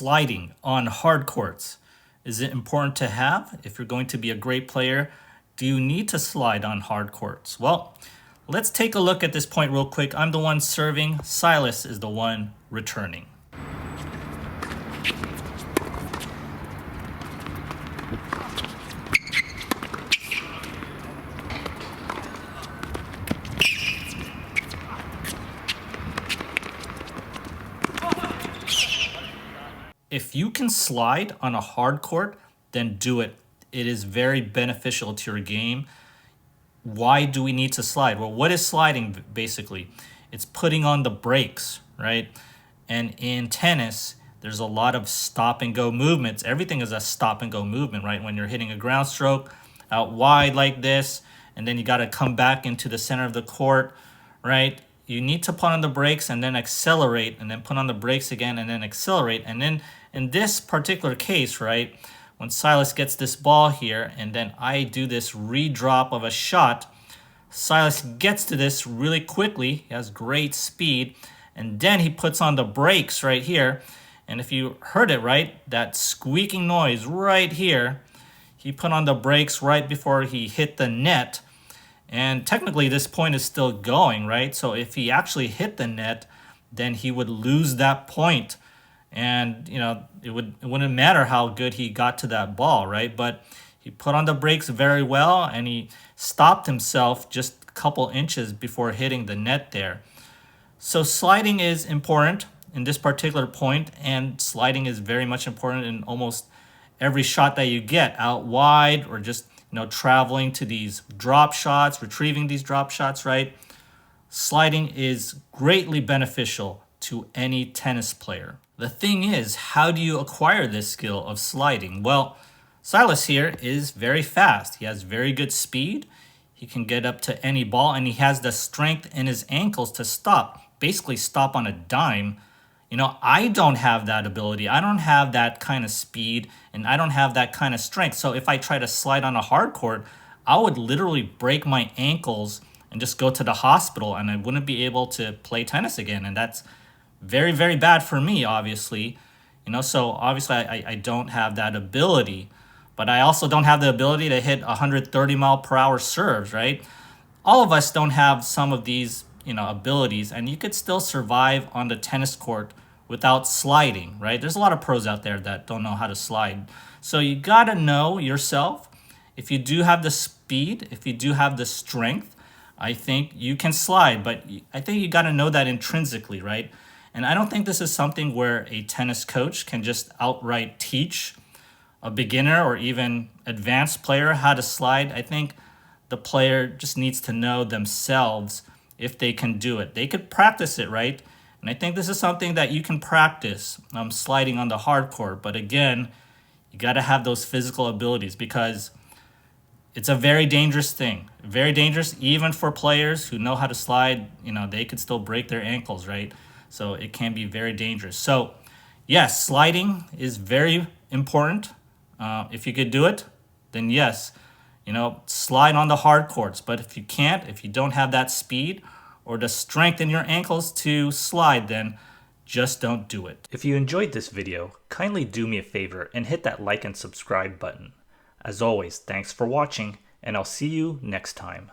sliding on hard courts. Is it important to have? If you're going to be a great player, do you need to slide on hard courts? Well, let's take a look at this point real quick. I'm the one serving. Silas is the one returning. If you can slide on a hard court, then do it. It is very beneficial to your game. Why do we need to slide? Well, what is sliding basically? It's putting on the brakes, right? And in tennis, there's a lot of stop and go movements. Everything is a stop and go movement, right? When you're hitting a ground stroke out wide like this, and then you got to come back into the center of the court, right? You need to put on the brakes and then accelerate, and then put on the brakes again and then accelerate. And then in this particular case, right, when Silas gets this ball here and then I do this redrop of a shot, Silas gets to this really quickly. He has great speed, and then he puts on the brakes right here. And if you heard it right, that squeaking noise right here, he put on the brakes right before he hit the net. And technically this point is still going, right? So if he actually hit the net, then he would lose that point. And, you know, it wouldn't matter how good he got to that ball, right? But he put on the brakes very well, and he stopped himself just a couple inches before hitting the net there. So sliding is important in this particular point, and sliding is very much important in almost every shot that you get out wide, or just, you know, traveling to these drop shots, retrieving these drop shots, right? Sliding is greatly beneficial to any tennis player. The thing is, how do you acquire this skill of sliding? Well, Silas here is very fast. He has very good speed. He can get up to any ball, and he has the strength in his ankles to stop, basically stop on a dime. You know, I don't have that ability. I don't have that kind of speed, and I don't have that kind of strength. So if I try to slide on a hard court, I would literally break my ankles and just go to the hospital, and I wouldn't be able to play tennis again. And that's very, very bad for me, obviously. You know, so obviously I don't have that ability, but I also don't have the ability to hit 130 mile per hour serves, right? All of us don't have some of these, you know, abilities, and you could still survive on the tennis court without sliding, right? There's a lot of pros out there that don't know how to slide. So you gotta know yourself. If you do have the speed, if you do have the strength, I think you can slide, but I think you gotta know that intrinsically, right? And I don't think this is something where a tennis coach can just outright teach a beginner or even advanced player how to slide. I think the player just needs to know themselves if they can do it. They could practice it, right? And I think this is something that you can practice, sliding on the hard court. But again, you got to have those physical abilities, because it's a very dangerous thing. Very dangerous even for players who know how to slide. You know, they could still break their ankles, right? So it can be very dangerous. So yes, sliding is very important. If you could do it, then yes, you know, slide on the hard courts. But if you can't, if you don't have that speed or the strength in your ankles to slide, then just don't do it. If you enjoyed this video, kindly do me a favor and hit that like and subscribe button. As always, thanks for watching, and I'll see you next time.